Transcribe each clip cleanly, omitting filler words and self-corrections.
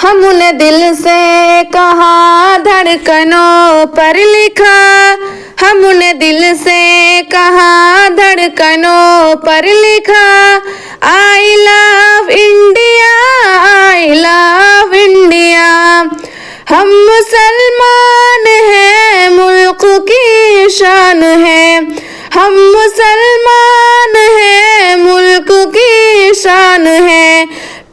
हमने दिल से कहा, धड़कनों पर लिखा। हमने दिल से कहा, धड़कनों पर लिखा। I love India, I love India. हम मुसलमान हैं, मुल्क की शान है। हम मुसलमान हैं, मुल्क की शान है।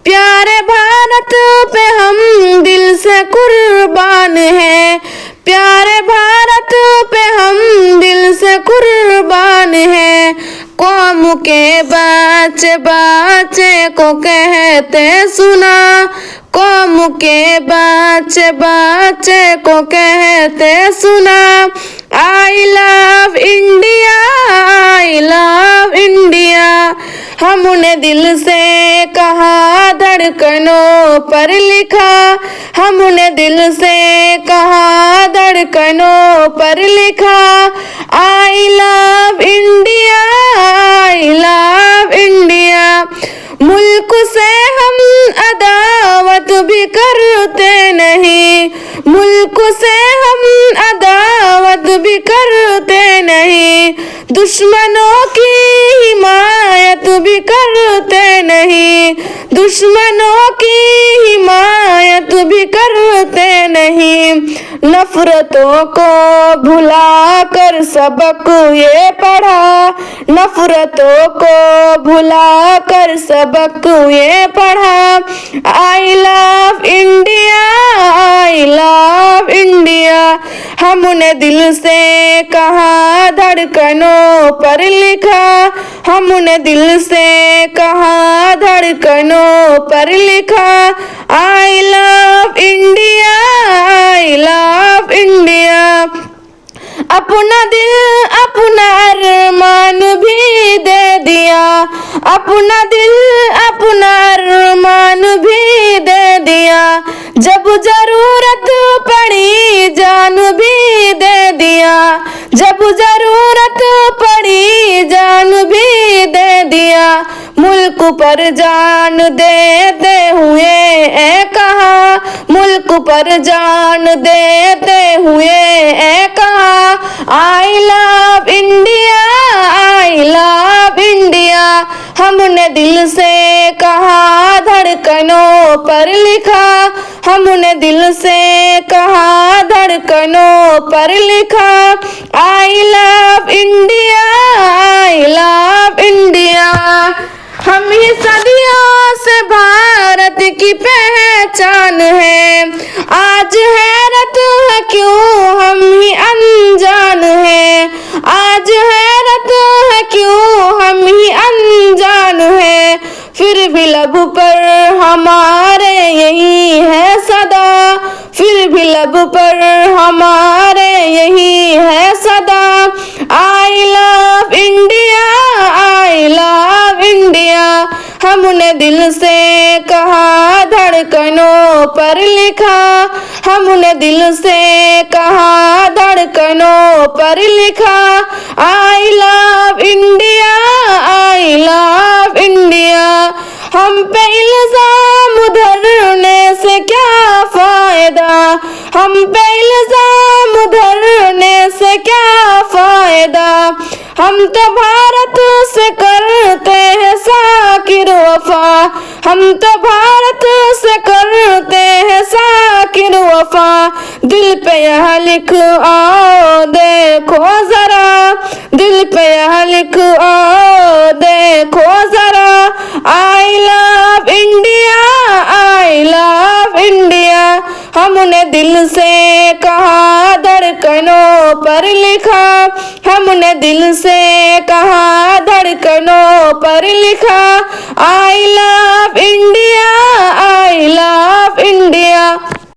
प्यारे भारत पे हम दिल से कुर्बान हैं। प्यारे भारत पे हम दिल से कुर्बान हैं। कौम के बच्चे बच्चे को कहते सुना। कौम के बच्चे बच्चे को कहते सुना। I love India, I love India. हमने दिल से कहा, धड़कनों पर लिखा। हमने दिल से कहा, धड़कनों पर लिखा। I love India, I love India. मुल्क से हम अदावत भी करते नहीं। मुल्क से हम अदावत भी करते नहीं। दुश्मनों की हिमायत भी करते नहीं। दुश्मनों की हिमायत भी करते नहीं। नफरतों को भुला कर सबक ये पढ़ा। नफरतों को भुला कर सबक ये पढ़ा। I love India, I love India. हमने दिल से कहा, धड़कनों पर लिखा। हमने दिल से कहा, धड़कनों पर लिखा। I love India, I love India. अपना दिल अपना अरमान भी दे दिया। अपना दिल अपना अरमान भी दे दिया। जब जरूरत पड़ी जान भी दे दिया। जब जरूरत पड़ी जान भी दे दिया। मुल्क पर जान देते हुए ए कहा। मुल्क पर जान देते हुए ए कहा। I love India, I love India. हमने दिल से कहा, धड़कनों पर लिखा। हमने दिल से कहा, धड़कनों पर लिखा। I love India, I love India. हम ही सदियों से भारत की पहचान है। आज हैरत है क्यों हम ही अनजान हैं। आज हैरत है क्यों हम ही अनजान हैं। फिर भी लब पर हमारे यही है सदा। फिर भी लब पर हमारे यही है सदा। I love India, I love India. हमने दिल से कहा, धड़कनों पर लिखा। हमने दिल से कहा, धड़कनों पर लिखा। I love India, I love India. हम पे इल्जाम धरने से क्या फायदा। हम पे इल्जाम धरने से क्या फायदा। हम तो भारत से करते हैं साकिर वफा। हम तो भारत से करते हैं साकिर वफा। दिल पे यह लिख आओ देखो जरा। दिल पे यह लिख आओ देखो जरा। I love India, I love India. हमने दिल से कहा, धड़कनों पर लिखा। हमने दिल से कहा, धड़कनों पर लिखा। I love India, I love India.